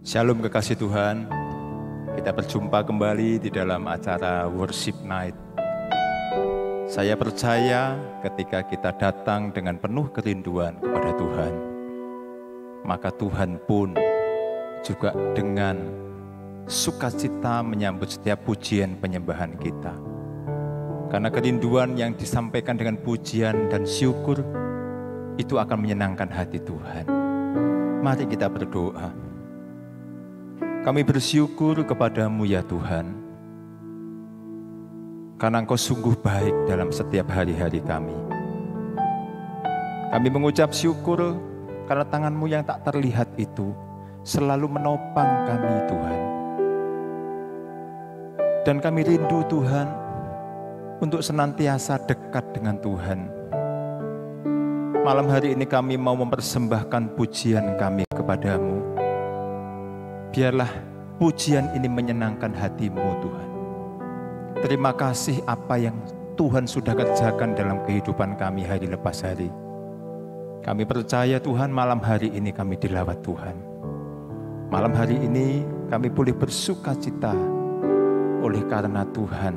Shalom kekasih Tuhan, kita berjumpa kembali di dalam acara Worship Night. Saya percaya ketika kita datang dengan penuh kerinduan kepada Tuhan, maka Tuhan pun juga dengan sukacita menyambut setiap pujian penyembahan kita. Karena kerinduan yang disampaikan dengan pujian dan syukur, itu akan menyenangkan hati Tuhan. Mari kita berdoa. Kami bersyukur kepadamu ya Tuhan, karena Engkau sungguh baik dalam setiap hari-hari kami. Kami mengucap syukur karena tangan-Mu yang tak terlihat itu selalu menopang kami Tuhan. Dan kami rindu Tuhan untuk senantiasa dekat dengan Tuhan. Malam hari ini kami mau mempersembahkan pujian kami kepadamu. Biarlah pujian ini menyenangkan hati-Mu Tuhan. Terima kasih apa yang Tuhan sudah kerjakan dalam kehidupan kami hari lepas hari. Kami percaya Tuhan malam hari ini kami dilawat Tuhan. Malam hari ini kami boleh bersukacita oleh karena Tuhan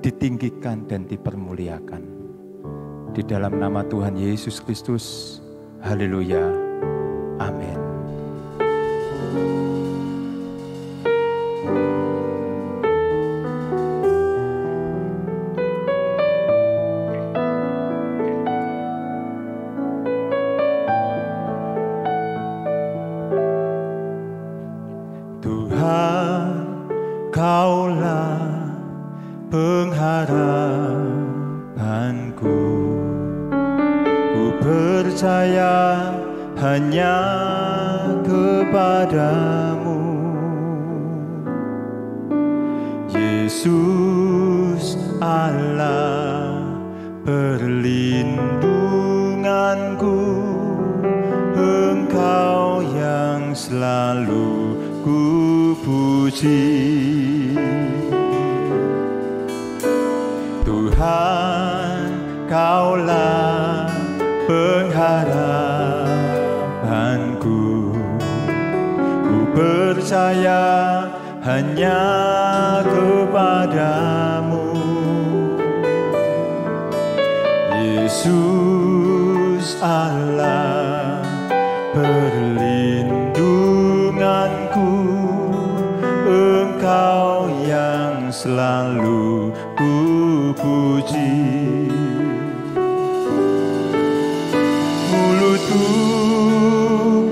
ditinggikan dan dipermuliakan. Di dalam nama Tuhan Yesus Kristus, haleluya, amin. Kaulah pengharapanku, ku percaya hanya kepadamu. Yesus Allah perlindunganku, Engkau yang selalu ku puji. Tuhan, Kaulah pengharapanku, ku percaya hanya kepadamu. Yesus Allah perlindunganku, Engkau yang selalu ku puji. Mulutku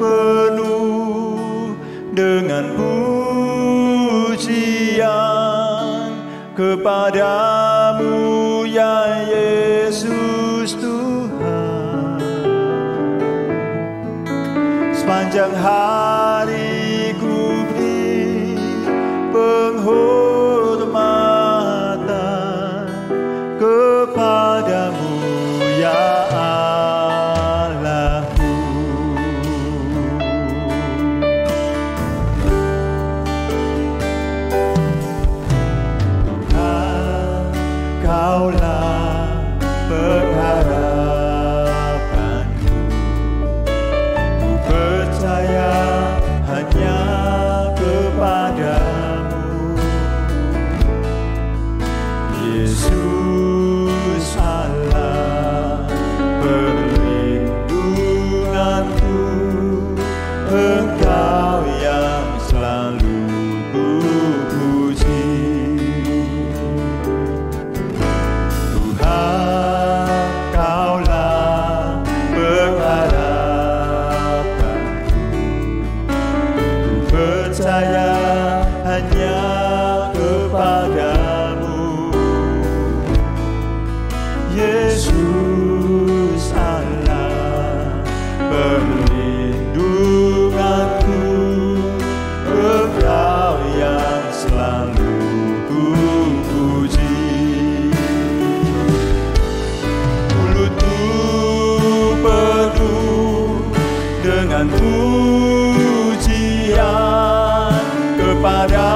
penuh dengan pujian kepadamu ya Yesus Tuhan. Sepanjang hari ku beri penghormatan kepadamu ya Allahku. Tuhan, Kaulah pengharapanku, ku percaya hanya kepadamu. Yesus Allah perlindunganku, Engkau yang selalu ku puji. Tuhan, Kaulah pengharapanku, ku percaya hanya kepadamu. Yesus Allah perlindunganku, Engkau yang selalu ku puji. Mulutku penuh dengan pujian kepada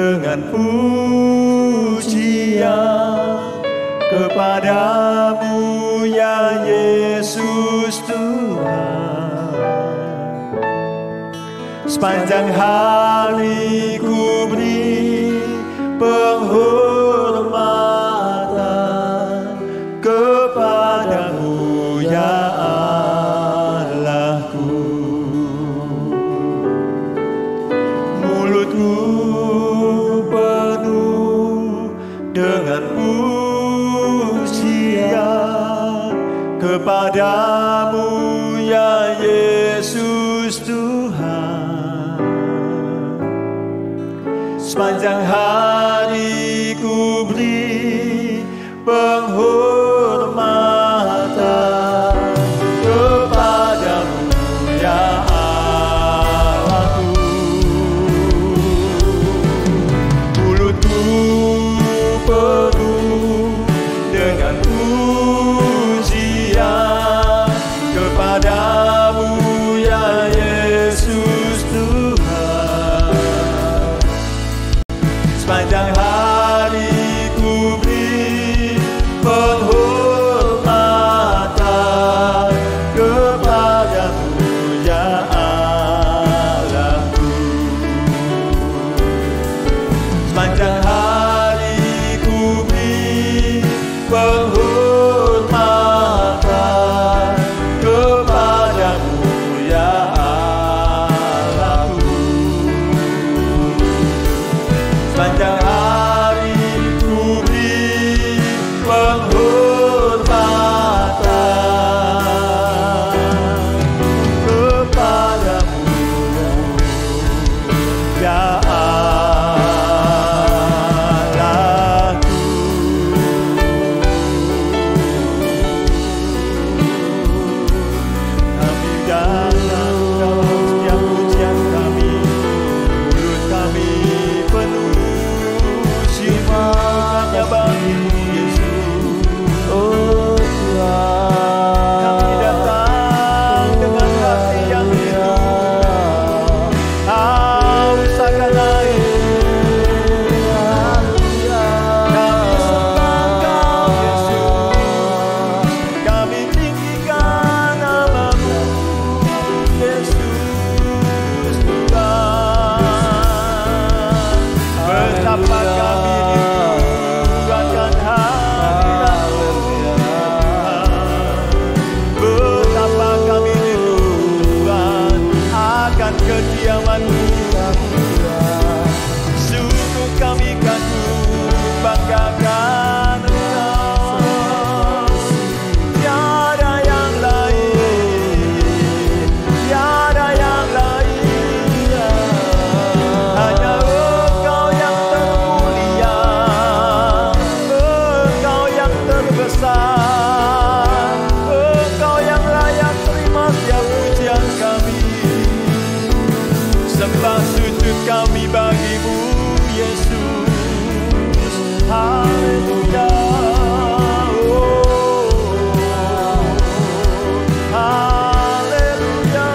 dengan pujian kepadamu ya Yesus Tuhan. Sepanjang hari ku beri penghormatan kepadamu ya Allahku. Mulutku penuh dengan pujian kepadamu ya Yesus Tuhan. Sepanjang hari ku beri penghormatan kepadamu ya Allahku. Mulutku penuh dengan pujian kepadamu ya Yesus Tuhan. Sepanjang hari ku beri penghormatan kepadamu ya Allahku. Sepanjang hari ku beri penghormatan kepadamu ya Allahku. Sepanjang hari ku beri penghormatan kepadamu ya Allahku. Kami datang dalam setiap pujian kami, mulut kami penuh hanya bagimu Yesus. Oh Tuhan, kami datang dengan hati yang hidup, haus akan air. Kami sembah Kau Yesus, kami tinggikan namamu Yesus Tuhan. Betapa kami akan hadirat-Mu Tuhan. Betapa kami rindu Tuhan akan kediaman-Mu. Sungguh kami kagum banggakan Engkau. Tiada yang lain, tiada yang lain. Hanya Engkau yang termulia, Engkau yang terbesar, Engkau yang layak terima setiap pujian kami. Sembah sujud kami bagimu Yesus. Haleluya. Oh, haleluya.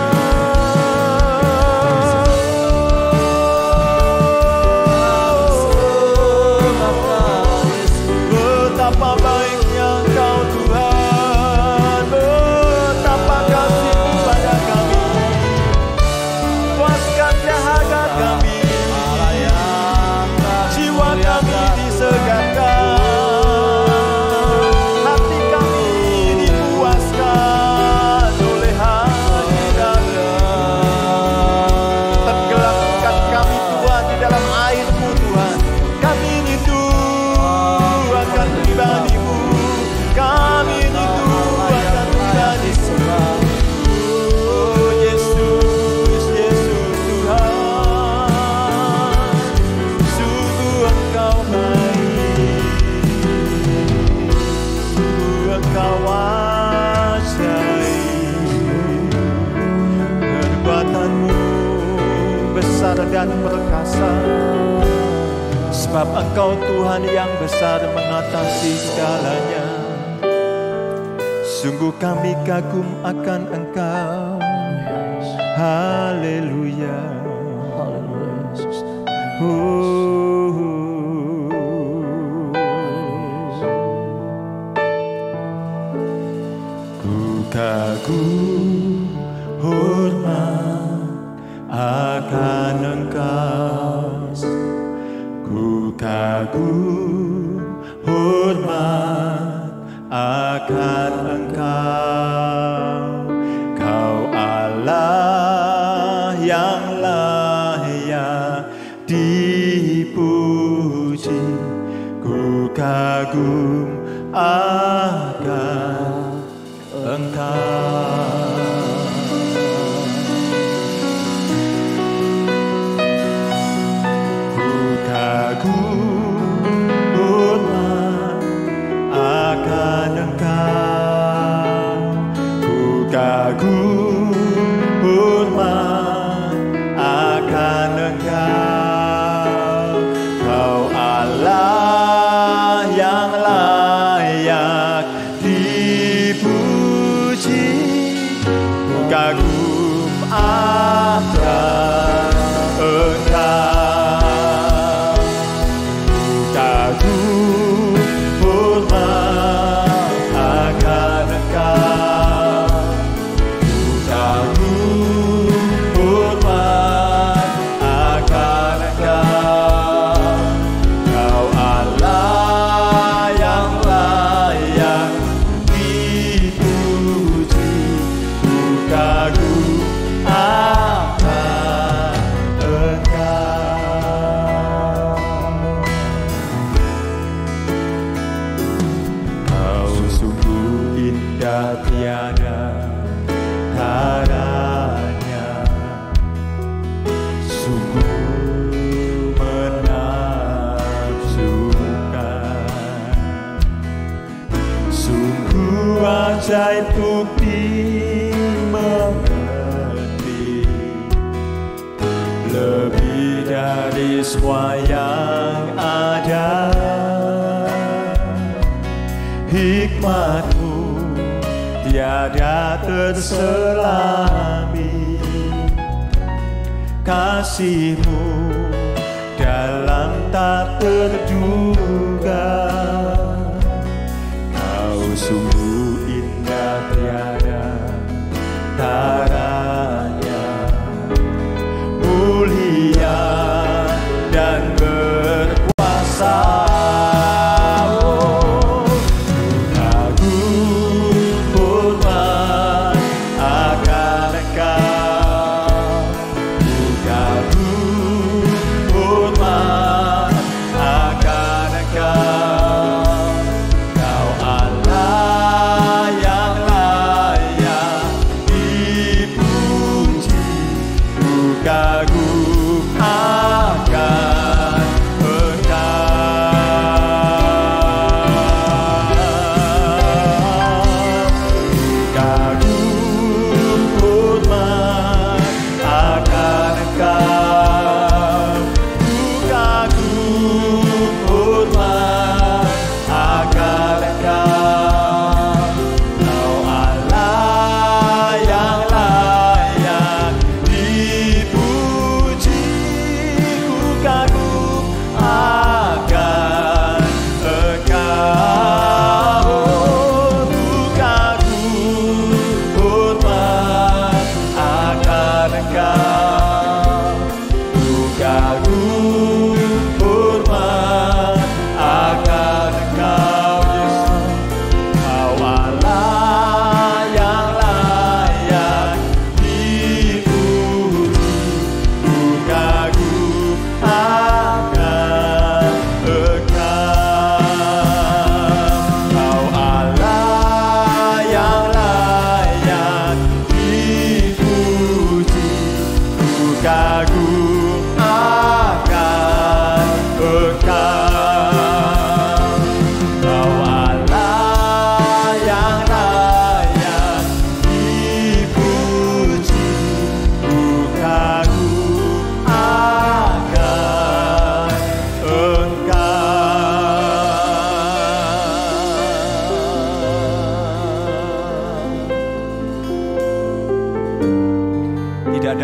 Betapa baiknya Engkau Tuhan, betapa kasih-Mu pada kami. Puaskan dahaga kami, jiwa kami disegarkan, hati kami dipuaskan oleh hadirat-Mu. Tenggelamkan kami Tuhan di dalam air-Mu Tuhan. Kami rindu akan pribadi-Mu, kami rindu akan pribadi-Mu. Oh Yesus, Yesus Tuhan, sungguh Engkau baik, sungguh Engkau ajaib. Perbuatan-Mu besar dan perkasa, sebab Engkau Tuhan yang besar mengatasi segalanya. Sungguh kami kagum akan Engkau. Haleluya. Oh, kagum hormat akan Engkau, Kau Allah yang layak dipuji. Ku kagum akan Engkau. Ku kagum hormat akan Engkau, ku kagum hormat akan Engkau, Kau Allah yang layak dipuji. Ku kagum akan Engkau, ku kagum hormat akan Engkau, ku kagum hormat akan Engkau, Kau Allah yang layak dipuji. Ku kagum akan Engkau. Kau sungguh indah tiada taranya, sungguh menakjubkan, sungguh ajaib untuk dimengerti, lebih dari semua yang ada. Hikmat-Mu tiada terselami, kasih-Mu dalam tak terduga. Kau sungguh indah tiada taranya, mulia dan berkuasa.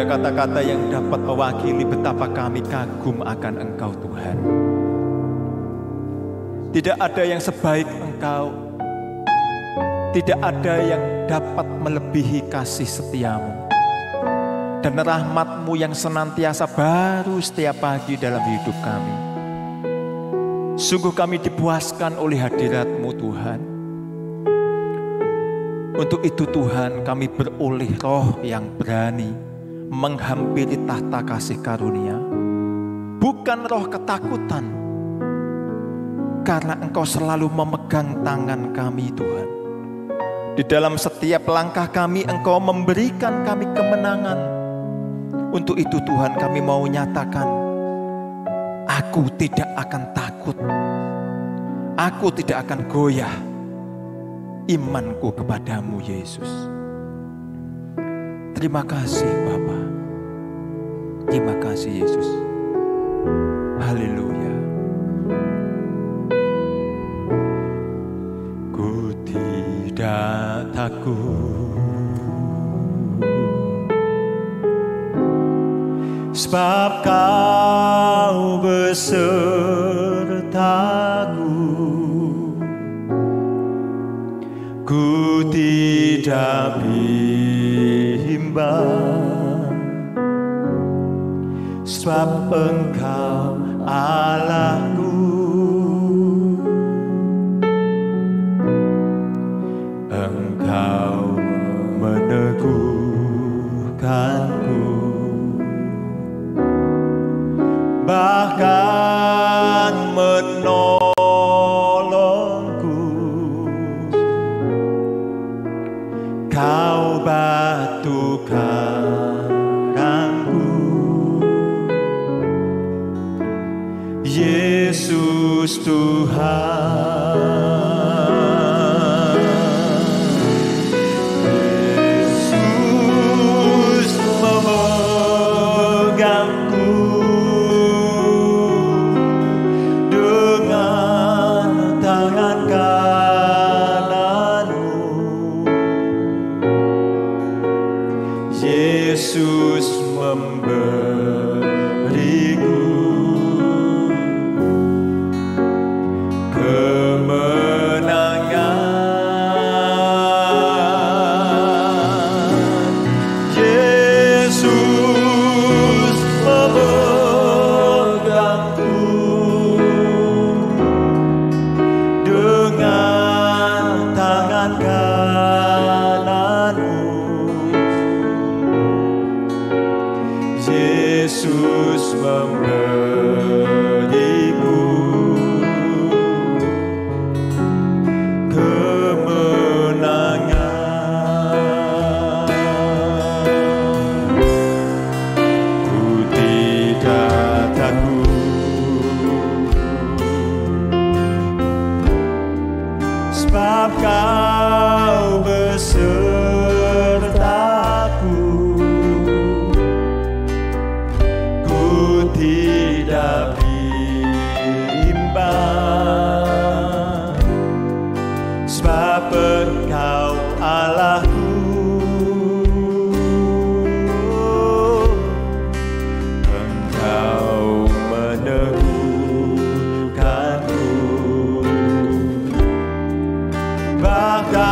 Kata-kata yang dapat mewakili betapa kami kagum akan Engkau Tuhan. Tidak ada yang sebaik Engkau, tidak ada yang dapat melebihi kasih setia-Mu dan rahmat-Mu yang senantiasa baru setiap pagi dalam hidup kami. Sungguh kami dipuaskan oleh hadirat-Mu Tuhan. Untuk itu Tuhan, kami beroleh roh yang berani menghampiri tahta kasih karunia. Bukan roh ketakutan, karena Engkau selalu memegang tangan kami Tuhan. Di dalam setiap langkah kami, Engkau memberikan kami kemenangan. Untuk itu Tuhan, kami mau nyatakan, aku tidak akan takut. Aku tidak akan goyah. Imanku kepadamu Yesus. Terima kasih Bapa. Terima kasih Yesus. Haleluya. Ku tidak takut, sebab Kau besertaku. Ku tidak bimbang, sebab Engkau Allahku. Engkau meneguhkanku, bahkan menolongku. Kau batu karangku, Yesus Tuhan. Yesus memegangku dengan tangan kananmu. Yesus memberiku kemenangan. Yesus memegangku dengan tangan kananmu. Yesus memberiku kemenangan. Ku tidak takut, sebab Kau besertaku. Tidak bimbang, sebab Engkau Allahku. Engkau meneguhkanku, bahkan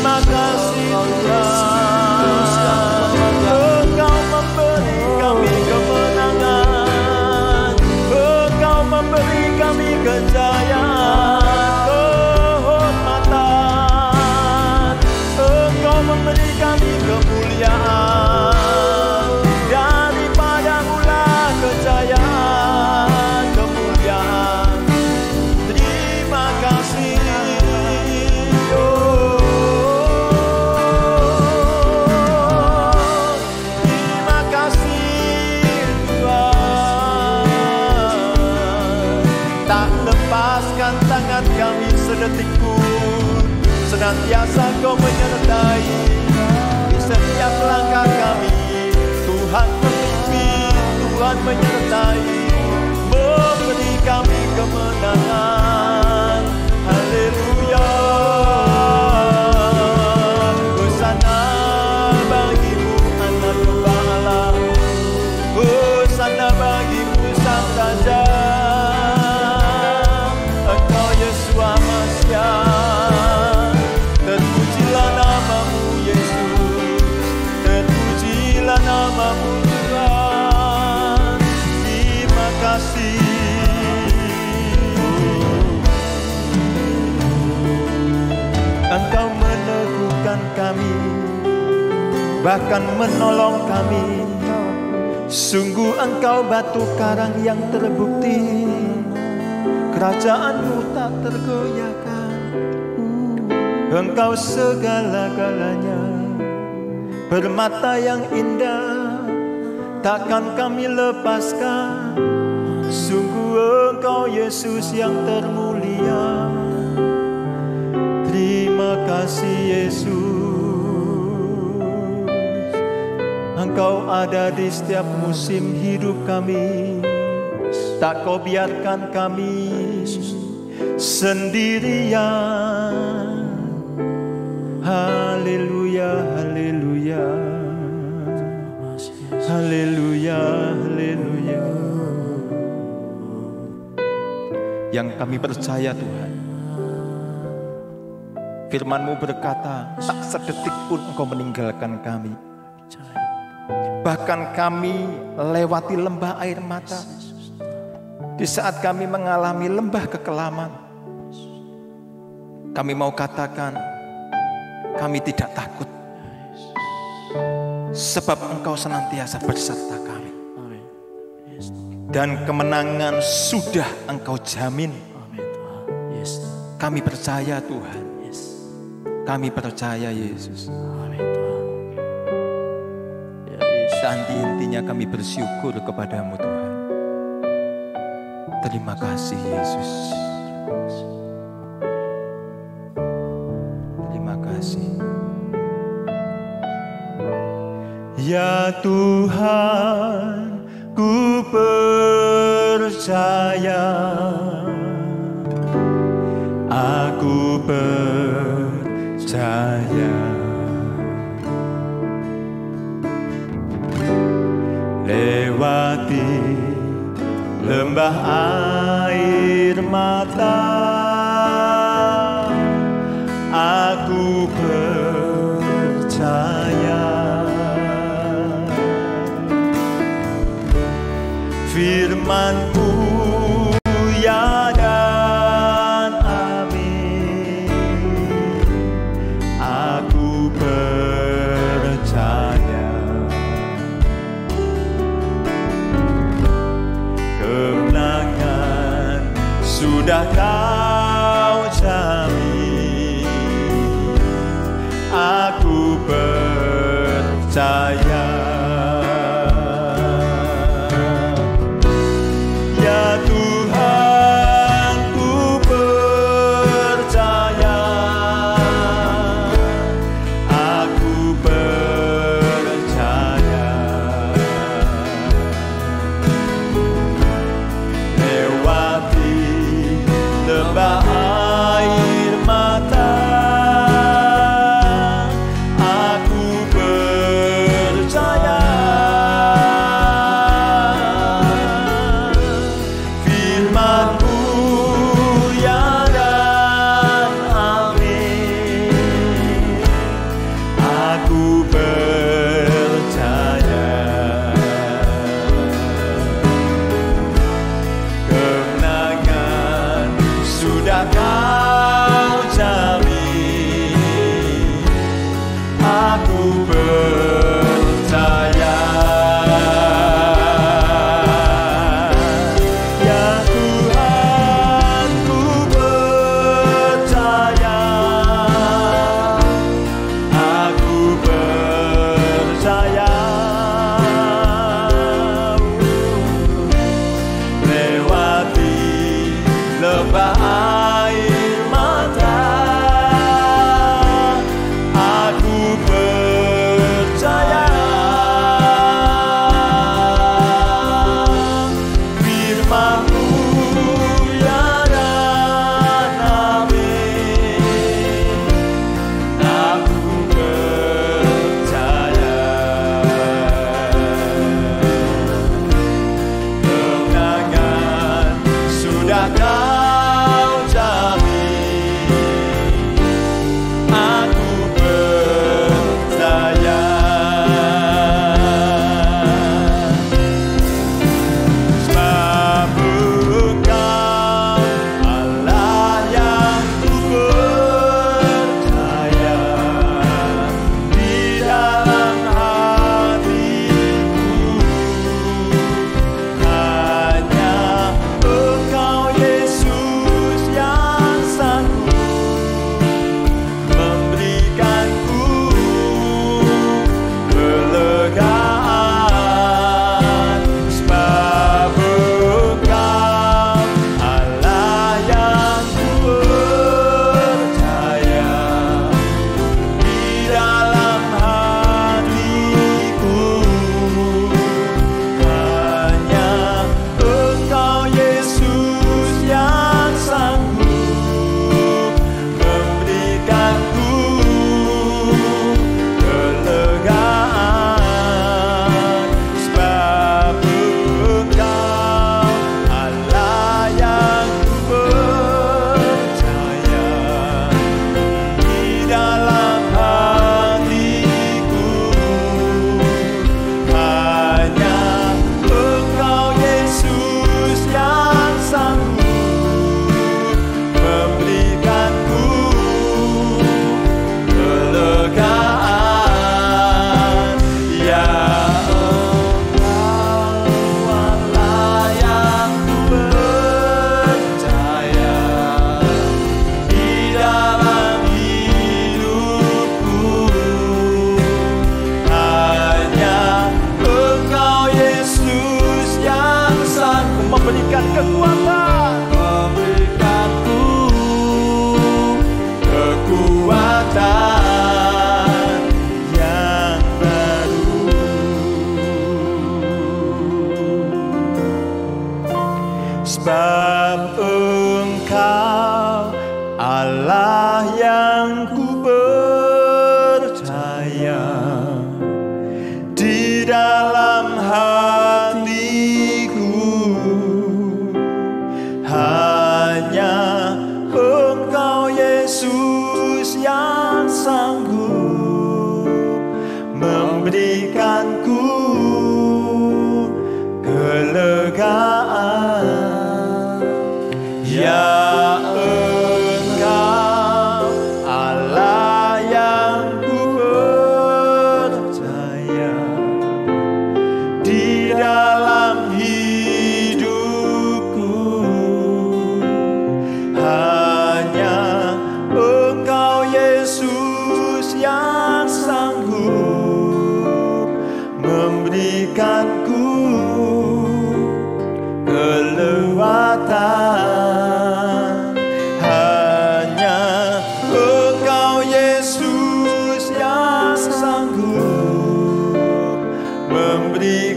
Terima kasih Tuhan, Engkau memberi kami kemenangan, Engkau memberi kami kejayaan, kehormatan, Engkau memberi kami kemuliaan. Daripadamu-lah kejayaan, kemuliaan. Terima kasih. Lepaskan tangan kami sedetik pun, senantiasa Kau menyertai di setiap langkah kami. Tuhan memimpin, Tuhan menyertai, memberi kami kemenangan. Haleluya. Hosana bagimu anak domba Allah, Hosana bagimu sang raja. Terpujilah namamu Yesus, terpujilah namamu Tuhan. Terima kasih. Engkau meneguhkan kami, bahkan menolong kami. Sungguh Engkau batu karang yang terbukti, kerajaanmu tak tergoyahkan. Engkau segala-galanya, permata yang indah, takkan kami lepaskan. Sungguh Engkau Yesus yang termulia. Terima kasih Yesus, Engkau ada di setiap musim hidup kami. Tak Kau biarkan kami sendirian. Haleluya, haleluya, haleluya, haleluya. Yang kami percaya Tuhan, firman-Mu berkata, tak sedetik pun Engkau meninggalkan kami. Bahkan kami lewati lembah air mata, di saat kami mengalami lembah kekelaman, kami mau katakan, kami tidak takut, sebab Engkau senantiasa berserta kami. Dan kemenangan sudah Engkau jamin. Kami percaya Tuhan, kami percaya Yesus. Dan intinya kami bersyukur kepadamu Tuhan. Terima kasih Yesus. Terima kasih. Ya Tuhan, ku percaya, aku percaya. Lewati lembah air mata, aku percaya. Firman-Mu ya dan amin, aku percaya. Kemenangan sudah Kau jamin, aku percaya. Ya Tuhan, ku percaya, aku percaya. Lewati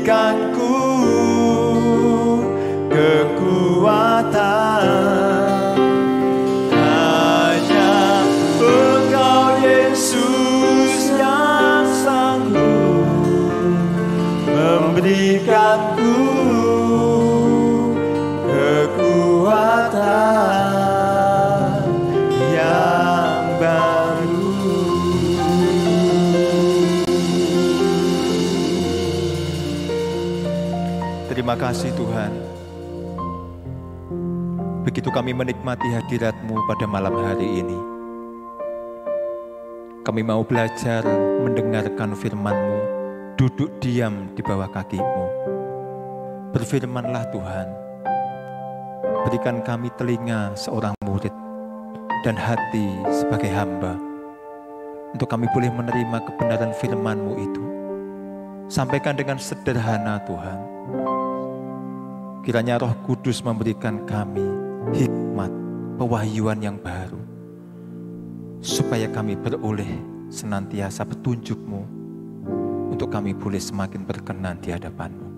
memberikanku kekuatan. Hanya Engkau Yesus yang sanggup memberikanku kekuatan yang baru. Terima kasih Tuhan. Begitu kami menikmati hadirat-Mu pada malam hari ini. Kami mau belajar mendengarkan firman-Mu, duduk diam di bawah kaki-Mu. Berfirmanlah Tuhan. Berikan kami telinga seorang murid dan hati sebagai hamba, untuk kami boleh menerima kebenaran firman-Mu itu. Sampaikan dengan sederhana Tuhan. Kiranya Roh Kudus memberikan kami hikmat, pewahyuan yang baru, supaya kami beroleh senantiasa petunjuk-Mu, untuk kami boleh semakin berkenan di hadapan-Mu.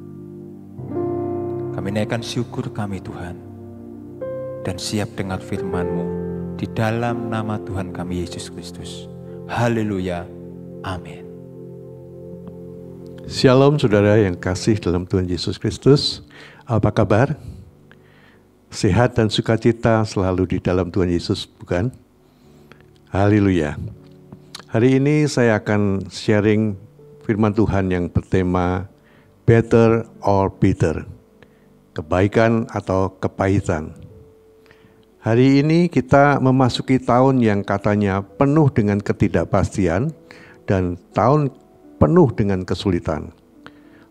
Kami naikkan syukur kami Tuhan, dan siap dengar firman-Mu di dalam nama Tuhan kami Yesus Kristus. Haleluya. Amin. Shalom saudara yang kasih dalam Tuhan Yesus Kristus. Apa kabar? Sehat dan sukacita selalu di dalam Tuhan Yesus, bukan? Haleluya. Hari ini saya akan sharing firman Tuhan yang bertema Better or Bitter, kebaikan atau kepahitan. Hari ini kita memasuki tahun yang katanya penuh dengan ketidakpastian dan tahun penuh dengan kesulitan.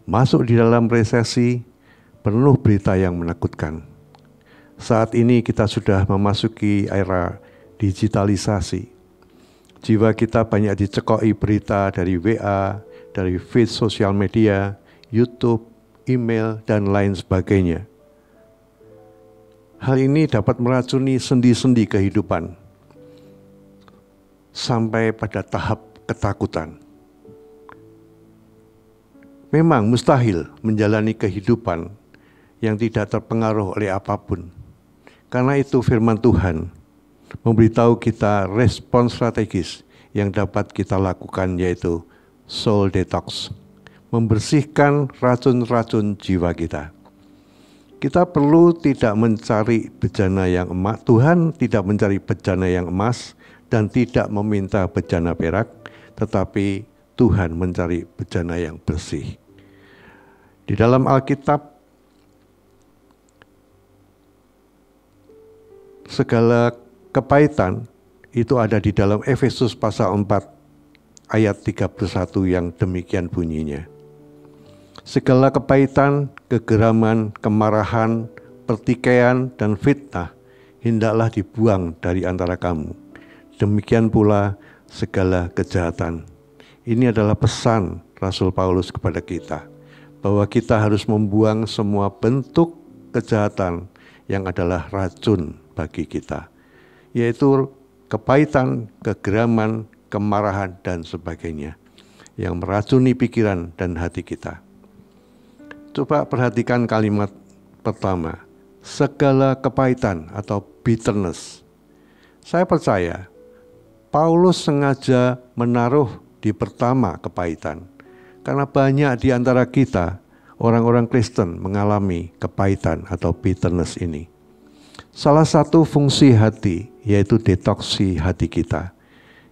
Masuk di dalam resesi, penuh berita yang menakutkan. Saat ini kita sudah memasuki era digitalisasi. Jiwa kita banyak dicekoi berita dari WA, dari feed sosial media, YouTube, email, dan lain sebagainya. Hal ini dapat meracuni sendi-sendi kehidupan sampai pada tahap ketakutan. Memang mustahil menjalani kehidupan yang tidak terpengaruh oleh apapun. Karena itu firman Tuhan memberitahu kita respon strategis yang dapat kita lakukan, yaitu soul detox, membersihkan racun-racun jiwa kita. Kita perlu tidak mencari bejana yang emas. Tuhan tidak mencari bejana yang emas dan tidak meminta bejana perak, tetapi Tuhan mencari bejana yang bersih. Di dalam Alkitab, segala kepahitan itu ada di dalam Efesus pasal 4 ayat 31 yang demikian bunyinya. Segala kepahitan, kegeraman, kemarahan, pertikaian, dan fitnah hendaklah dibuang dari antara kamu. Demikian pula segala kejahatan. Ini adalah pesan Rasul Paulus kepada kita, bahwa kita harus membuang semua bentuk kejahatan yang adalah racun bagi kita, yaitu kepahitan, kegeraman, kemarahan, dan sebagainya yang meracuni pikiran dan hati kita. Coba perhatikan kalimat pertama, segala kepahitan atau bitterness. Saya percaya Paulus sengaja menaruh di pertama kepahitan, karena banyak di antara kita, orang-orang Kristen, mengalami kepahitan atau bitterness ini. Salah satu fungsi hati, yaitu detoksi hati kita,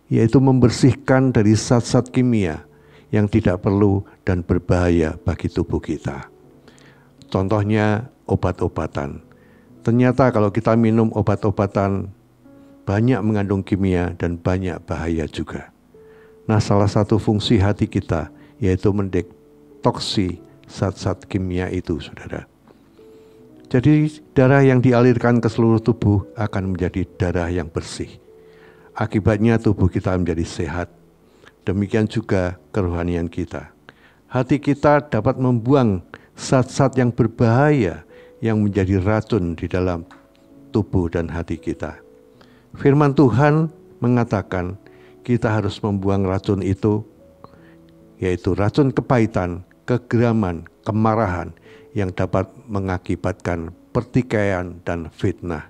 yaitu membersihkan dari zat-zat kimia yang tidak perlu dan berbahaya bagi tubuh kita. Contohnya obat-obatan. Ternyata kalau kita minum obat-obatan, banyak mengandung kimia dan banyak bahaya juga. Nah, salah satu fungsi hati kita yaitu mendetoksi zat-zat kimia itu, saudara. Jadi darah yang dialirkan ke seluruh tubuh akan menjadi darah yang bersih. Akibatnya tubuh kita menjadi sehat. Demikian juga kerohanian kita. Hati kita dapat membuang zat-zat yang berbahaya yang menjadi racun di dalam tubuh dan hati kita. Firman Tuhan mengatakan kita harus membuang racun itu, yaitu racun kepahitan, kegeraman, kemarahan yang dapat mengakibatkan pertikaian dan fitnah.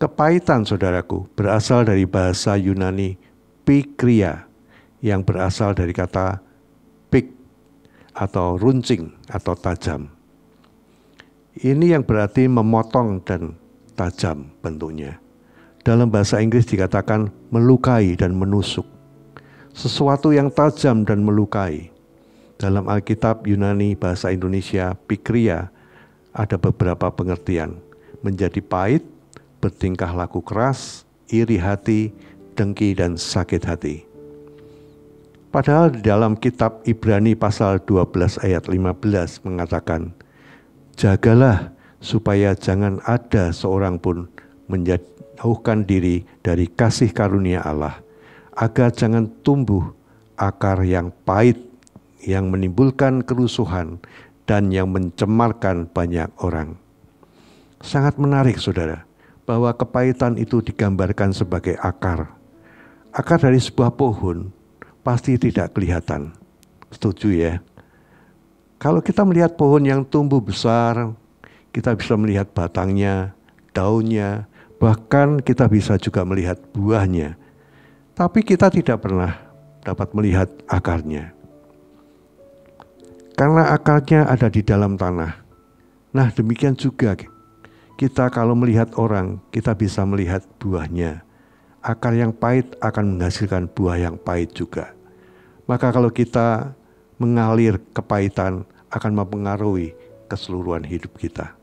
Kepahitan, saudaraku, berasal dari bahasa Yunani pikria yang berasal dari kata pik atau runcing atau tajam. Ini yang berarti memotong dan tajam bentuknya. Dalam bahasa Inggris dikatakan melukai dan menusuk. Sesuatu yang tajam dan melukai. Dalam Alkitab Yunani bahasa Indonesia pikria ada beberapa pengertian. Menjadi pahit, bertingkah laku keras, iri hati, dengki dan sakit hati. Padahal di dalam kitab Ibrani pasal 12 ayat 15 mengatakan, jagalah supaya jangan ada seorang pun menjauhkan diri dari kasih karunia Allah, agar jangan tumbuh akar yang pahit, yang menimbulkan kerusuhan, dan yang mencemarkan banyak orang. Sangat menarik, saudara, bahwa kepahitan itu digambarkan sebagai akar. Akar dari sebuah pohon pasti tidak kelihatan. Setuju ya? Kalau kita melihat pohon yang tumbuh besar, kita bisa melihat batangnya, daunnya, bahkan kita bisa juga melihat buahnya. Tapi kita tidak pernah dapat melihat akarnya. Karena akarnya ada di dalam tanah. Nah, demikian juga kita kalau melihat orang, kita bisa melihat buahnya. Akar yang pahit akan menghasilkan buah yang pahit juga. Maka kalau kita mengalir kepahitan akan mempengaruhi keseluruhan hidup kita.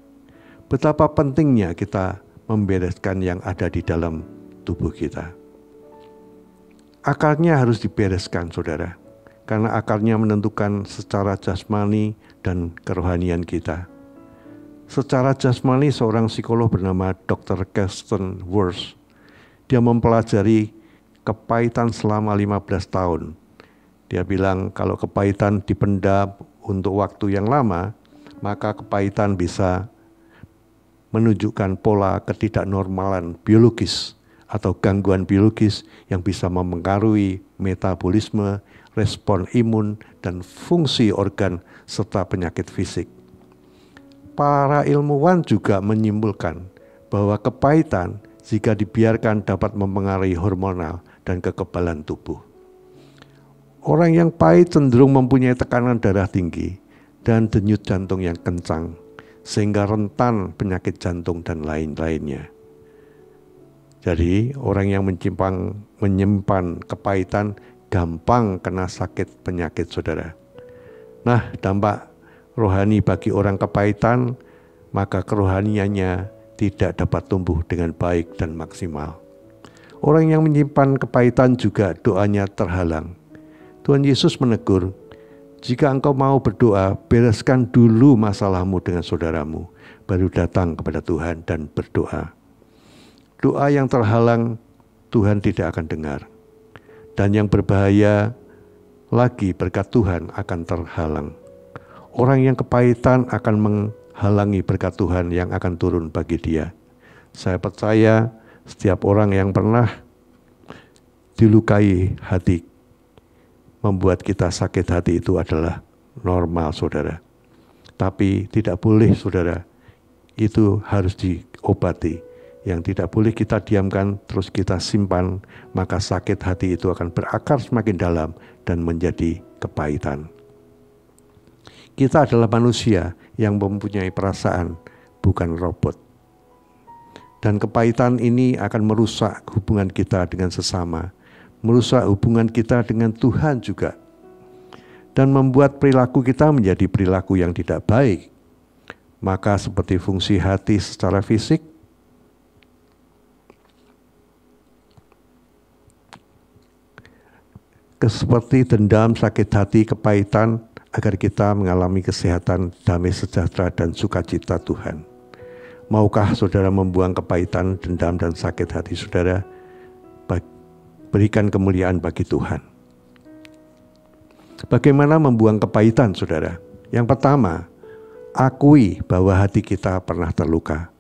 Betapa pentingnya kita membereskan yang ada di dalam tubuh kita. Akarnya harus dibereskan, saudara. Karena akarnya menentukan secara jasmani dan kerohanian kita. Secara jasmani, seorang psikolog bernama Dr. Kirsten Worth, dia mempelajari kepahitan selama 15 tahun. Dia bilang kalau kepahitan dipendam untuk waktu yang lama, maka kepahitan bisa menunjukkan pola ketidaknormalan biologis atau gangguan biologis yang bisa mempengaruhi metabolisme, respon imun, dan fungsi organ serta penyakit fisik. Para ilmuwan juga menyimpulkan bahwa kepahitan jika dibiarkan dapat mempengaruhi hormonal dan kekebalan tubuh. Orang yang pahit cenderung mempunyai tekanan darah tinggi dan denyut jantung yang kencang, sehingga rentan penyakit jantung dan lain-lainnya. Jadi orang yang menyimpan kepahitan gampang kena sakit penyakit, saudara. Nah, dampak rohani bagi orang kepahitan, maka kerohaniannya tidak dapat tumbuh dengan baik dan maksimal. Orang yang menyimpan kepahitan juga doanya terhalang. Tuhan Yesus menegur, jika engkau mau berdoa, bereskan dulu masalahmu dengan saudaramu, baru datang kepada Tuhan dan berdoa. Doa yang terhalang, Tuhan tidak akan dengar. Dan yang berbahaya lagi, berkat Tuhan akan terhalang. Orang yang kepahitan akan menghalangi berkat Tuhan yang akan turun bagi dia. Saya percaya setiap orang yang pernah dilukai hati, membuat kita sakit hati itu adalah normal, saudara. Tapi tidak boleh, saudara, itu harus diobati. Yang tidak boleh kita diamkan terus kita simpan, maka sakit hati itu akan berakar semakin dalam dan menjadi kepahitan. Kita adalah manusia yang mempunyai perasaan, bukan robot. Dan kepahitan ini akan merusak hubungan kita dengan sesama, merusak hubungan kita dengan Tuhan juga, dan membuat perilaku kita menjadi perilaku yang tidak baik. Maka seperti fungsi hati secara fisik, seperti dendam, sakit hati, kepahitan, agar kita mengalami kesehatan, damai sejahtera, dan sukacita Tuhan. Maukah saudara membuang kepahitan, dendam, dan sakit hati saudara? Berikan kemuliaan bagi Tuhan. Bagaimana membuang kepahitan, saudara? Yang pertama, akui bahwa hati kita pernah terluka.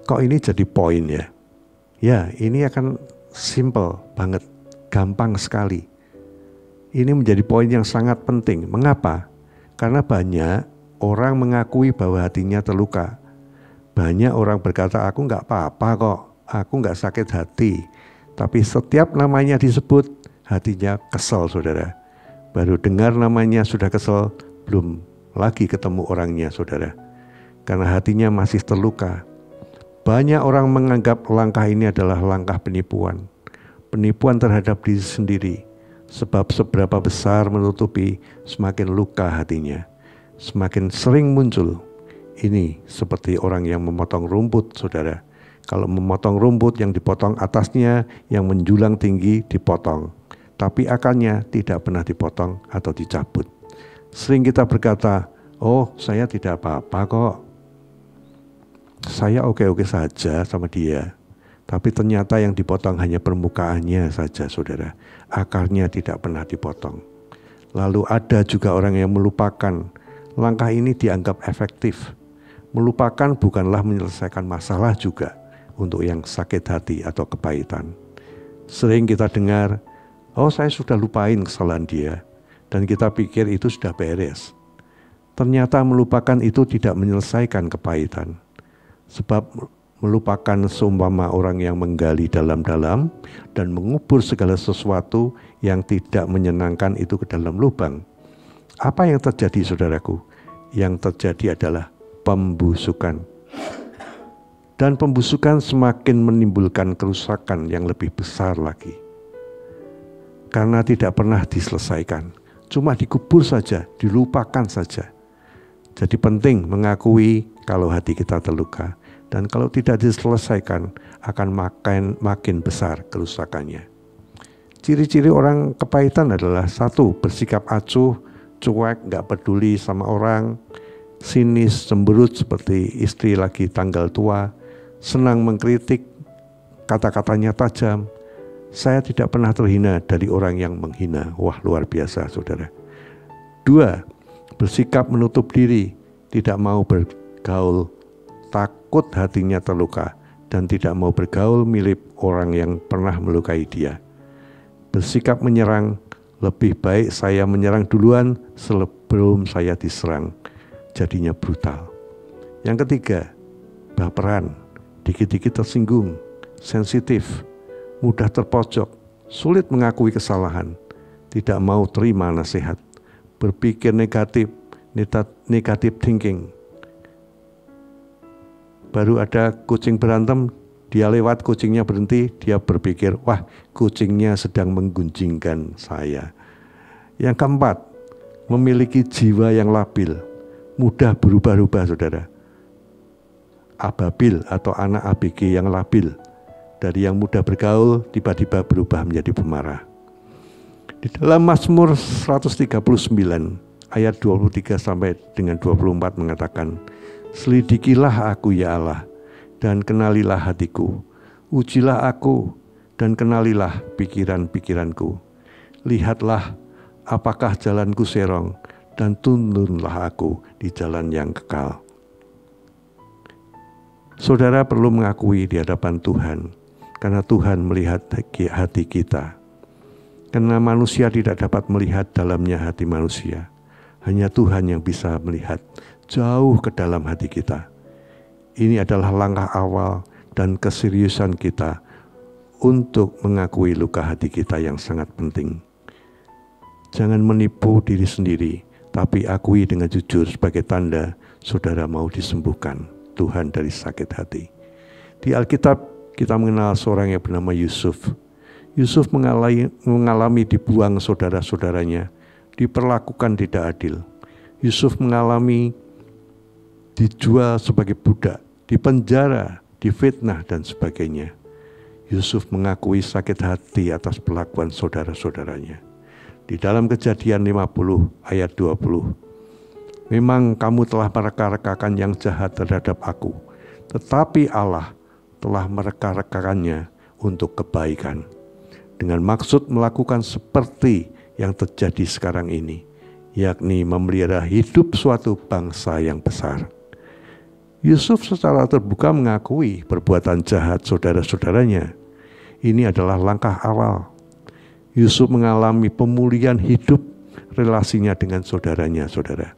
Kok ini jadi poin ya? Ya, ini akan simple banget. Gampang sekali. Ini menjadi poin yang sangat penting. Mengapa? Karena banyak orang mengakui bahwa hatinya terluka. Banyak orang berkata, aku nggak apa-apa kok, aku nggak sakit hati. Tapi setiap namanya disebut, hatinya kesel, saudara. Baru dengar namanya sudah kesel, belum lagi ketemu orangnya, saudara. Karena hatinya masih terluka. Banyak orang menganggap langkah ini adalah langkah penipuan. Penipuan terhadap diri sendiri. Sebab seberapa besar menutupi, semakin luka hatinya. Semakin sering muncul. Ini seperti orang yang memotong rumput, saudara. Kalau memotong rumput, yang dipotong atasnya, yang menjulang tinggi dipotong. Tapi akarnya tidak pernah dipotong atau dicabut. Sering kita berkata, oh saya tidak apa-apa kok. Saya oke-oke saja sama dia. Tapi ternyata yang dipotong hanya permukaannya saja, saudara. Akarnya tidak pernah dipotong. Lalu ada juga orang yang melupakan. Langkah ini dianggap efektif. Melupakan bukanlah menyelesaikan masalah juga untuk yang sakit hati atau kepahitan. Sering kita dengar, oh saya sudah lupain kesalahan dia. Dan kita pikir itu sudah beres. Ternyata melupakan itu tidak menyelesaikan kepahitan. Sebab melupakan seumpama orang yang menggali dalam-dalam dan mengubur segala sesuatu yang tidak menyenangkan itu ke dalam lubang. Apa yang terjadi, saudaraku? Yang terjadi adalah pembusukan. Dan pembusukan semakin menimbulkan kerusakan yang lebih besar lagi. Karena tidak pernah diselesaikan. Cuma dikubur saja, dilupakan saja. Jadi penting mengakui kalau hati kita terluka. Dan kalau tidak diselesaikan, akan makin besar kerusakannya. Ciri-ciri orang kepahitan adalah 1. Bersikap acuh, cuek, gak peduli sama orang, sinis, cemberut seperti istri lagi tanggal tua, senang mengkritik, kata-katanya tajam. Saya tidak pernah terhina dari orang yang menghina. Wah, luar biasa, saudara. 2. Bersikap menutup diri, tidak mau bergaul, takut hatinya terluka, dan tidak mau bergaul mirip orang yang pernah melukai dia. Bersikap menyerang, lebih baik saya menyerang duluan sebelum saya diserang. Jadinya brutal. Yang 3, baperan, dikit-dikit tersinggung, sensitif, mudah terpojok, sulit mengakui kesalahan, tidak mau terima nasihat, berpikir negatif thinking. Baru ada kucing berantem, dia lewat, kucingnya berhenti, dia berpikir, wah kucingnya sedang menggunjingkan saya. Yang 4, memiliki jiwa yang labil, mudah berubah-ubah, saudara. Ababil atau anak ABG yang labil, dari yang mudah bergaul, tiba-tiba berubah menjadi pemarah. Di dalam Mazmur 139, ayat 23 sampai dengan 24 mengatakan, selidikilah aku ya Allah, dan kenalilah hatiku. Ujilah aku, dan kenalilah pikiran-pikiranku. Lihatlah, apakah jalanku serong, dan tuntunlah aku di jalan yang kekal. Saudara perlu mengakui di hadapan Tuhan, karena Tuhan melihat hati kita. Karena manusia tidak dapat melihat dalamnya hati manusia. Hanya Tuhan yang bisa melihat jauh ke dalam hati kita. Ini adalah langkah awal dan keseriusan kita untuk mengakui luka hati kita yang sangat penting. Jangan menipu diri sendiri, tapi akui dengan jujur sebagai tanda saudara mau disembuhkan Tuhan dari sakit hati. Di Alkitab kita mengenal seorang yang bernama Yusuf. Yusuf mengalami dibuang saudara-saudaranya, diperlakukan tidak adil. Yusuf mengalami dijual sebagai budak, dipenjara, difitnah dan sebagainya. Yusuf mengakui sakit hati atas perlakuan saudara-saudaranya. Di dalam Kejadian 50 ayat 20, memang kamu telah mereka-rekakan yang jahat terhadap aku, tetapi Allah telah mereka-rekakannya untuk kebaikan, dengan maksud melakukan seperti yang terjadi sekarang ini, yakni memelihara hidup suatu bangsa yang besar. Yusuf secara terbuka mengakui perbuatan jahat saudara-saudaranya. Ini adalah langkah awal. Yusuf mengalami pemulihan hidup relasinya dengan saudaranya, saudara.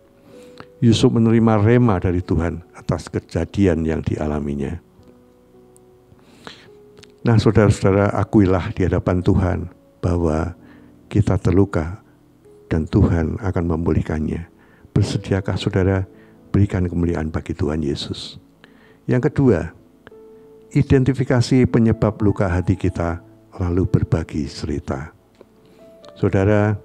Yusuf menerima rema dari Tuhan atas kejadian yang dialaminya. Nah, saudara-saudara, akuilah di hadapan Tuhan bahwa kita terluka dan Tuhan akan memulihkannya. Bersediakah saudara berikan kemuliaan bagi Tuhan Yesus? Yang kedua, identifikasi penyebab luka hati kita lalu berbagi cerita. Saudara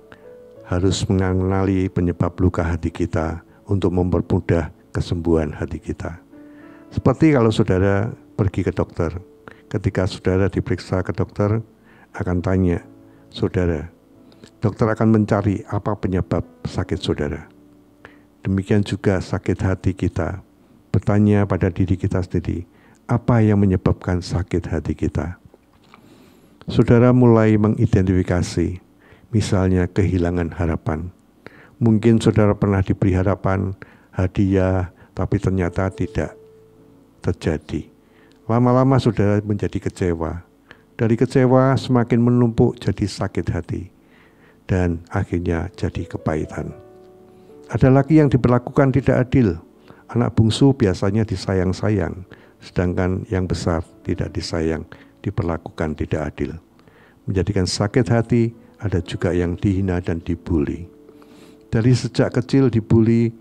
harus mengenali penyebab luka hati kita untuk mempermudah kesembuhan hati kita. Seperti kalau saudara pergi ke dokter, ketika saudara diperiksa ke dokter akan tanya, saudara, dokter akan mencari apa penyebab sakit saudara. Demikian juga sakit hati kita, bertanya pada diri kita sendiri, apa yang menyebabkan sakit hati kita. Saudara mulai mengidentifikasi, misalnya kehilangan harapan. Mungkin saudara pernah diberi harapan, hadiah, tapi ternyata tidak terjadi. Lama-lama saudara menjadi kecewa. Dari kecewa semakin menumpuk jadi sakit hati. Dan akhirnya jadi kepahitan. Ada lagi yang diperlakukan tidak adil. Anak bungsu biasanya disayang-sayang, sedangkan yang besar tidak disayang, diperlakukan tidak adil. Menjadikan sakit hati, ada juga yang dihina dan dibuli. Dari sejak kecil dibuli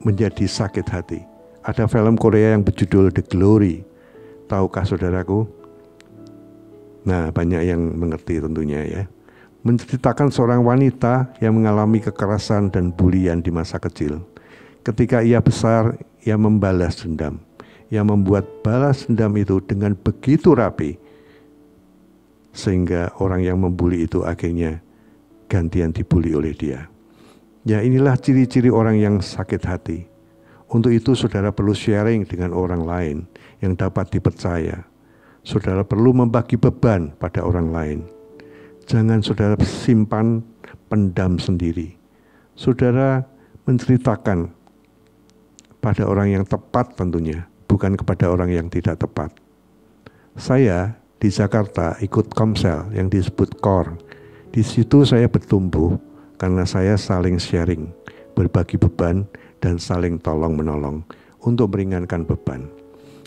menjadi sakit hati. Ada film Korea yang berjudul The Glory. Tahukah saudaraku? Nah, banyak yang mengerti tentunya ya. Menceritakan seorang wanita yang mengalami kekerasan dan bulian di masa kecil. Ketika ia besar, ia membalas dendam. Ia membuat balas dendam itu dengan begitu rapi, sehingga orang yang membuli itu akhirnya gantian dibuli oleh dia. Ya, inilah ciri-ciri orang yang sakit hati. Untuk itu saudara perlu sharing dengan orang lain yang dapat dipercaya. Saudara perlu membagi beban pada orang lain. Jangan saudara simpan pendam sendiri. Saudara menceritakan pada orang yang tepat tentunya, bukan kepada orang yang tidak tepat. Saya di Jakarta ikut Komsel yang disebut KOR. Di situ saya bertumbuh karena saya saling sharing, berbagi beban, dan saling tolong-menolong untuk meringankan beban.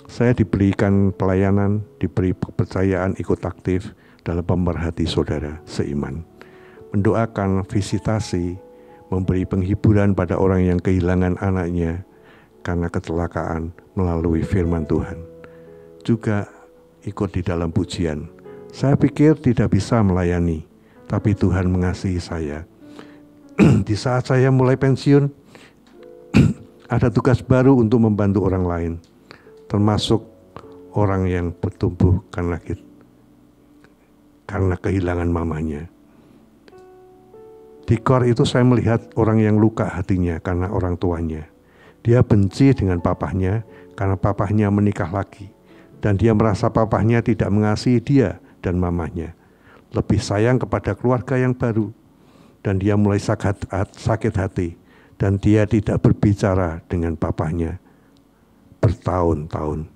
Saya diberikan pelayanan, diberi kepercayaan ikut aktif dalam pemerhati saudara seiman. Mendoakan visitasi, memberi penghiburan pada orang yang kehilangan anaknya karena kecelakaan melalui firman Tuhan. Juga ikut di dalam pujian. Saya pikir tidak bisa melayani, tapi Tuhan mengasihi saya. Di saat saya mulai pensiun, ada tugas baru untuk membantu orang lain, termasuk orang yang bertumbuh karena kehilangan mamanya. Di KOR itu saya melihat orang yang luka hatinya karena orang tuanya. Dia benci dengan papahnya karena papahnya menikah lagi. Dan dia merasa papahnya tidak mengasihi dia dan mamanya. Lebih sayang kepada keluarga yang baru. Dan dia mulai sakit hati. Dan dia tidak berbicara dengan papahnya bertahun-tahun.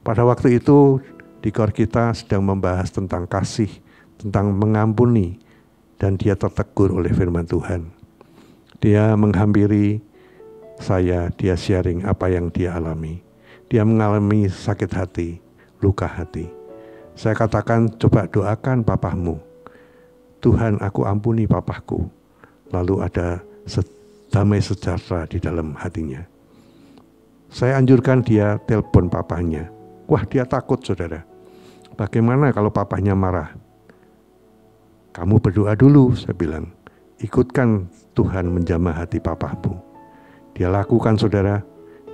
Pada waktu itu di KOR kita sedang membahas tentang kasih, tentang mengampuni, dan dia tertegur oleh firman Tuhan. Dia menghampiri saya, dia sharing apa yang dia alami. Dia mengalami sakit hati, luka hati. Saya katakan, coba doakan papahmu. Tuhan, aku ampuni papahku. Lalu ada damai sejahtera di dalam hatinya. Saya anjurkan dia telepon papahnya. Wah, dia takut saudara. Bagaimana kalau papahnya marah? Kamu berdoa dulu, saya bilang. Ikutkan Tuhan menjamah hati papahmu. Dia lakukan saudara.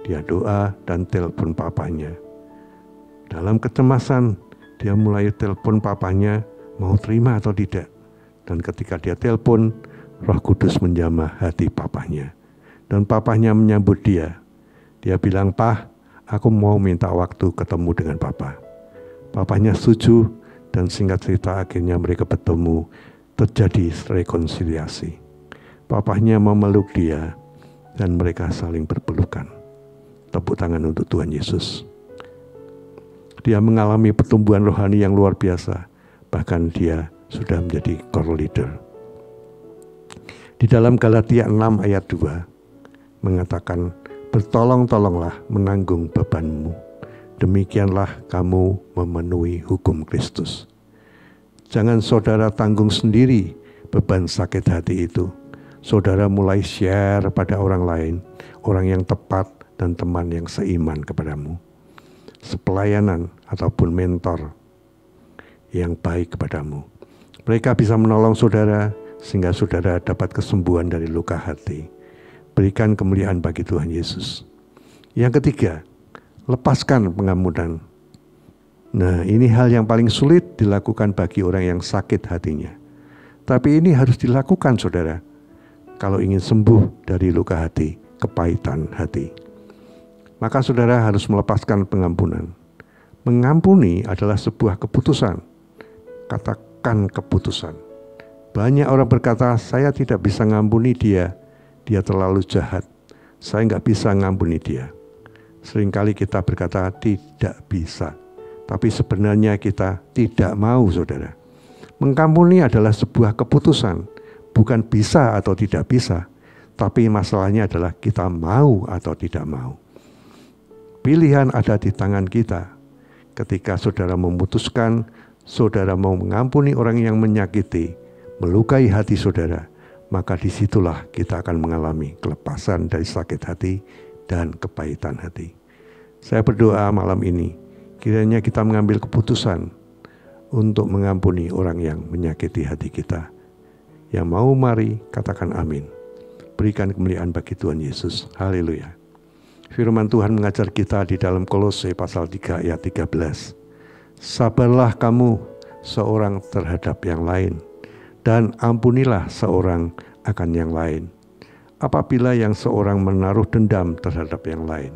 Dia doa dan telepon papahnya. Dalam kecemasan, dia mulai telepon papahnya, mau terima atau tidak. Dan ketika dia telepon, Roh Kudus menjamah hati papahnya. Dan papahnya menyambut dia. Dia bilang, "Pah, aku mau minta waktu ketemu dengan papa." Papahnya setuju dan singkat cerita akhirnya mereka bertemu, terjadi rekonsiliasi. Papahnya memeluk dia dan mereka saling berpelukan. Tepuk tangan untuk Tuhan Yesus. Dia mengalami pertumbuhan rohani yang luar biasa. bahkan dia sudah menjadi core leader. Di dalam Galatia 6 ayat 2 mengatakan, bertolong-tolonglah menanggung bebanmu, demikianlah kamu memenuhi hukum Kristus. Jangan saudara tanggung sendiri beban sakit hati itu. Saudara mulai share pada orang lain, orang yang tepat dan teman yang seiman kepadamu. Sepelayanan ataupun mentor yang baik kepadamu. Mereka bisa menolong saudara sehingga saudara dapat kesembuhan dari luka hati. Berikan kemuliaan bagi Tuhan Yesus. Yang ketiga, lepaskan pengampunan. Nah, ini hal yang paling sulit dilakukan bagi orang yang sakit hatinya. Tapi ini harus dilakukan, saudara, kalau ingin sembuh dari luka hati, kepahitan hati. Maka saudara harus melepaskan pengampunan. Mengampuni adalah sebuah keputusan. Katakan keputusan. Banyak orang berkata, saya tidak bisa ngampuni dia terlalu jahat. Saya nggak bisa ngampuni dia. Seringkali kita berkata tidak bisa. Tapi sebenarnya kita tidak mau, saudara. Mengampuni adalah sebuah keputusan. Bukan bisa atau tidak bisa, tapi masalahnya adalah kita mau atau tidak mau. Pilihan ada di tangan kita. Ketika saudara memutuskan, saudara mau mengampuni orang yang menyakiti, melukai hati saudara, maka disitulah kita akan mengalami kelepasan dari sakit hati dan kepahitan hati. Saya berdoa malam ini, kiranya kita mengambil keputusan untuk mengampuni orang yang menyakiti hati kita. Yang mau mari katakan amin. Berikan kemuliaan bagi Tuhan Yesus. Haleluya. Firman Tuhan mengajar kita di dalam Kolose pasal 3 ayat 13. Sabarlah kamu seorang terhadap yang lain, dan ampunilah seorang akan yang lain. Apabila yang seorang menaruh dendam terhadap yang lain,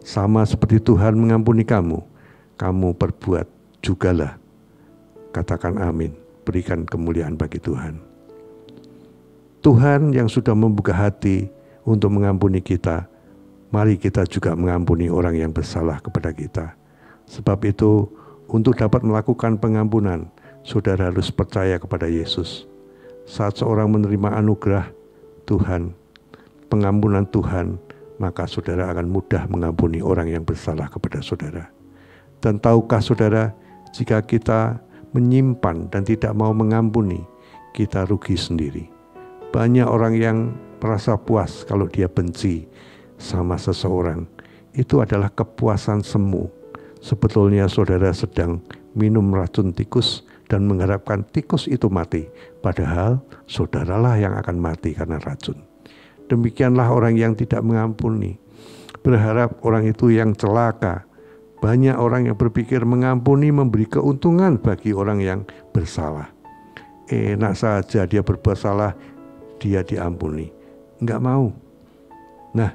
sama seperti Tuhan mengampuni kamu, kamu perbuat jugalah. Katakan amin. Berikan kemuliaan bagi Tuhan. Tuhan yang sudah membuka hati untuk mengampuni kita, mari kita juga mengampuni orang yang bersalah kepada kita. Sebab itu, untuk dapat melakukan pengampunan, saudara harus percaya kepada Yesus. Saat seorang menerima anugerah Tuhan, pengampunan Tuhan, maka saudara akan mudah mengampuni orang yang bersalah kepada saudara. Dan tahukah saudara, jika kita menyimpan dan tidak mau mengampuni, kita rugi sendiri. Banyak orang yang merasa puas kalau dia benci sama seseorang. Itu adalah kepuasan semu. Sebetulnya saudara sedang minum racun tikus dan mengharapkan tikus itu mati. Padahal saudaralah yang akan mati karena racun. Demikianlah orang yang tidak mengampuni. Berharap orang itu yang celaka. Banyak orang yang berpikir mengampuni memberi keuntungan bagi orang yang bersalah. Enak saja dia berbuat salah, dia diampuni. Enggak mau. Nah,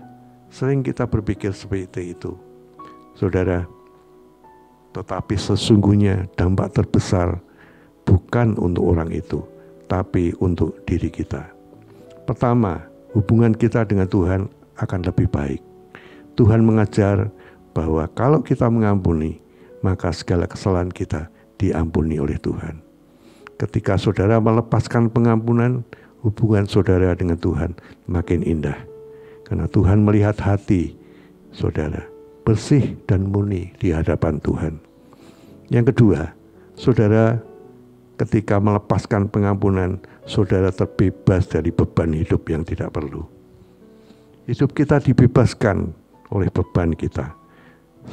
sering kita berpikir seperti itu, saudara. Tetapi sesungguhnya dampak terbesar bukan untuk orang itu, tapi untuk diri kita. Pertama, hubungan kita dengan Tuhan akan lebih baik. Tuhan mengajar bahwa kalau kita mengampuni, maka segala kesalahan kita diampuni oleh Tuhan. Ketika saudara melepaskan pengampunan, hubungan saudara dengan Tuhan makin indah. Karena Tuhan melihat hati saudara bersih dan murni di hadapan Tuhan. Yang kedua, saudara ketika melepaskan pengampunan, saudara terbebas dari beban hidup yang tidak perlu. Hidup kita dibebaskan oleh beban kita.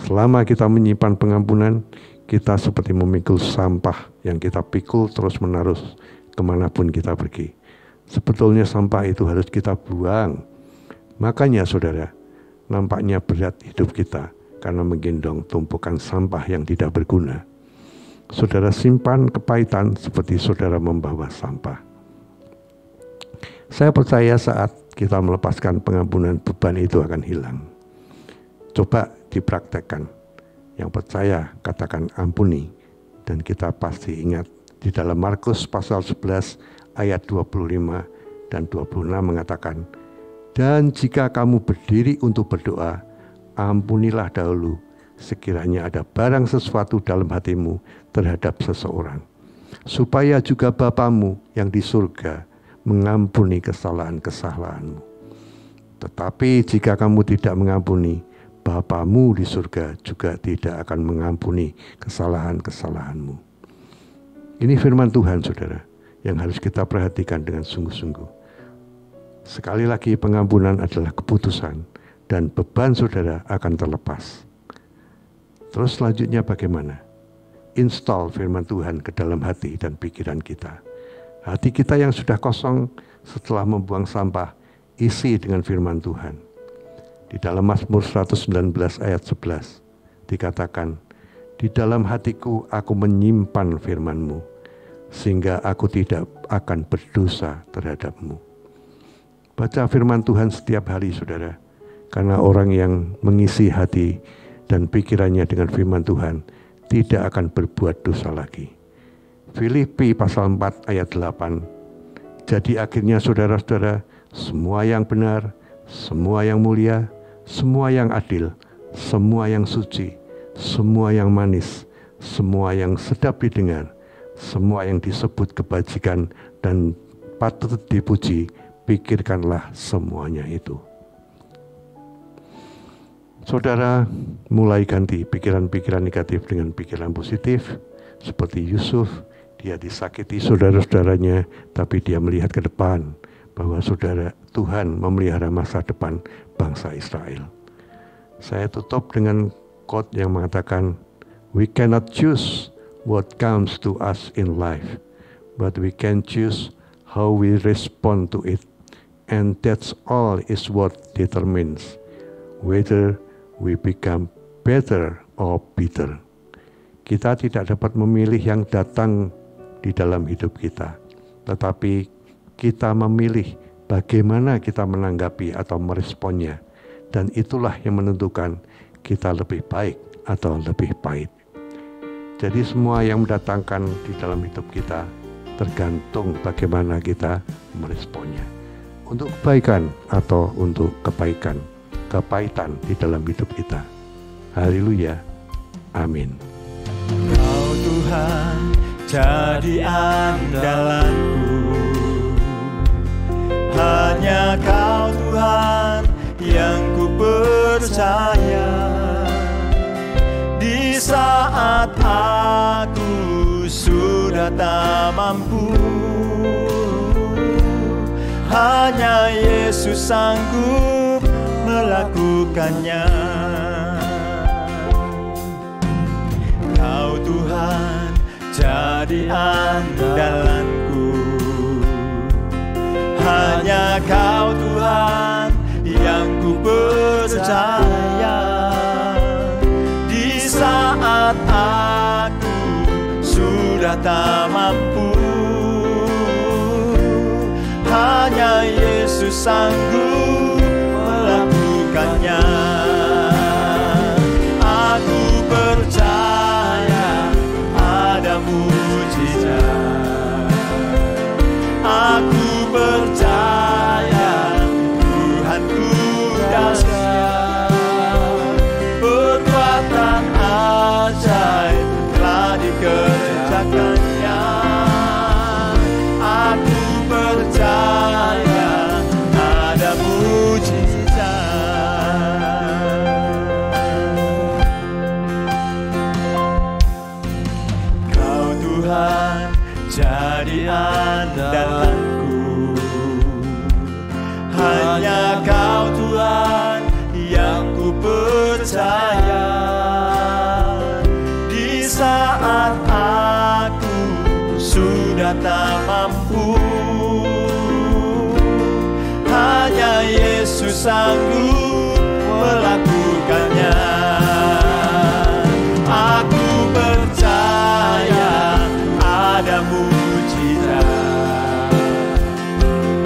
Selama kita menyimpan pengampunan, kita seperti memikul sampah yang kita pikul terus-menerus kemanapun kita pergi. Sebetulnya sampah itu harus kita buang. Makanya saudara, nampaknya berat hidup kita karena menggendong tumpukan sampah yang tidak berguna. Saudara simpan kepahitan seperti saudara membawa sampah. Saya percaya saat kita melepaskan pengampunan, beban itu akan hilang. Coba dipraktekkan. Yang percaya katakan ampuni. Dan kita pasti ingat di dalam Markus pasal 11 ayat 25 dan 26 mengatakan, dan jika kamu berdiri untuk berdoa, ampunilah dahulu sekiranya ada barang sesuatu dalam hatimu terhadap seseorang. supaya juga Bapamu yang di surga mengampuni kesalahan-kesalahanmu. Tetapi jika kamu tidak mengampuni, Bapamu di surga juga tidak akan mengampuni kesalahan-kesalahanmu. Ini firman Tuhan, saudara, yang harus kita perhatikan dengan sungguh-sungguh. Sekali lagi, pengampunan adalah keputusan dan beban saudara akan terlepas. Terus selanjutnya bagaimana? Install firman Tuhan ke dalam hati dan pikiran kita. Hati kita yang sudah kosong setelah membuang sampah, isi dengan firman Tuhan. Di dalam Mazmur 119 ayat 11 dikatakan, di dalam hatiku aku menyimpan firman-Mu, sehingga aku tidak akan berdosa terhadap-Mu. Baca firman Tuhan setiap hari, saudara, karena orang yang mengisi hati dan pikirannya dengan firman Tuhan tidak akan berbuat dosa lagi. Filipi pasal 4 ayat 8. Jadi akhirnya saudara-saudara, semua yang benar, semua yang mulia, semua yang adil, semua yang suci, semua yang manis, semua yang sedap didengar, semua yang disebut kebajikan dan patut dipuji, pikirkanlah semuanya itu. Saudara mulai ganti pikiran-pikiran negatif dengan pikiran positif. Seperti Yusuf, dia disakiti saudara-saudaranya, tapi dia melihat ke depan bahwa saudara Tuhan memelihara masa depan bangsa Israel. Saya tutup dengan quote yang mengatakan, we cannot choose what comes to us in life, but we can choose how we respond to it, and that's all is what determines whether we become better or bitter. Kita tidak dapat memilih yang datang di dalam hidup kita, tetapi kita memilih bagaimana kita menanggapi atau meresponnya, dan itulah yang menentukan kita lebih baik atau lebih pahit. Jadi semua yang mendatangkan di dalam hidup kita tergantung bagaimana kita meresponnya, untuk kebaikan atau untuk kepahitan di dalam hidup kita. Haleluya. Amin. Kau Tuhan jadi andalanku, hanya Kau Tuhan yang ku percaya. Di saat aku sudah tak mampu, hanya Yesus sanggup melakukannya. Kau Tuhan jadi andalanku, hanya Kau Tuhan yang ku percaya. Di saat aku sudah tak mampu, hanya Yesus sanggup melakukannya. Aku percaya ada mujizat. Aku percaya Tuhanku dahsyat. Perbuatan ajaib telah dikerjakannya. Aku percaya ada mujizat. Kau Tuhan jadi andalanku, hanya Kau Tuhan yang ku percaya. Di saat aku sudah tak mampu, hanya Yesus sanggup melakukannya. Aku percaya ada mujizat.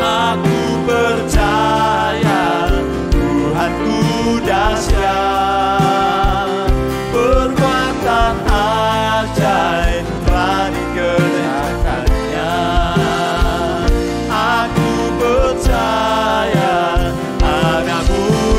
Aku percaya Tuhanku dahsyat. Perbuatan ajaib telah dikerjakannya. Aku percaya ada mujizat.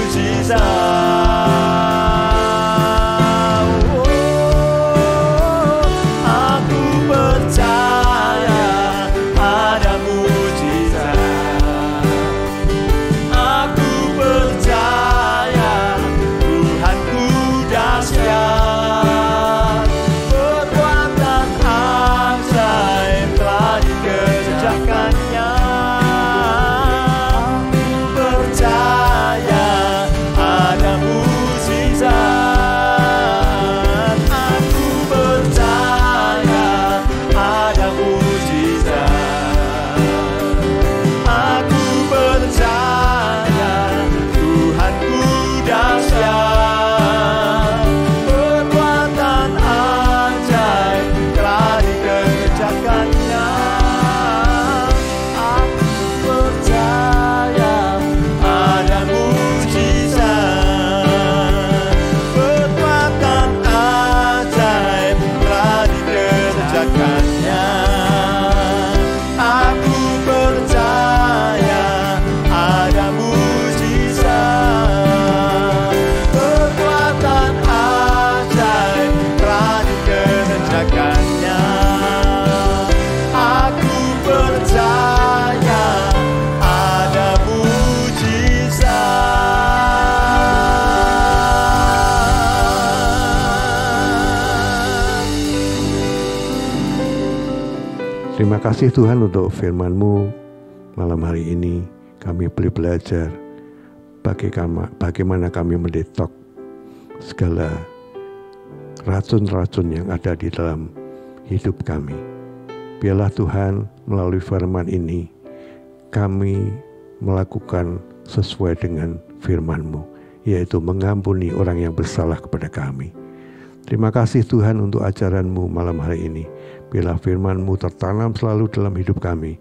kasih Tuhan untuk firman-Mu malam hari ini. Kami boleh belajar bagaimana kami mendetok segala racun-racun yang ada di dalam hidup kami. Biarlah Tuhan melalui firman ini kami melakukan sesuai dengan firman-Mu, yaitu mengampuni orang yang bersalah kepada kami. Terima kasih Tuhan untuk ajaran-Mu malam hari ini. Biarlah firman-Mu tertanam selalu dalam hidup kami,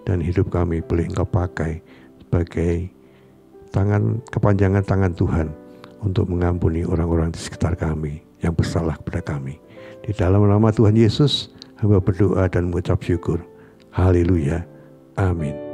dan hidup kami boleh Engkau pakai sebagai kepanjangan tangan Tuhan untuk mengampuni orang-orang di sekitar kami yang bersalah kepada kami. Di dalam nama Tuhan Yesus, hamba berdoa dan mengucap syukur. Haleluya. Amin.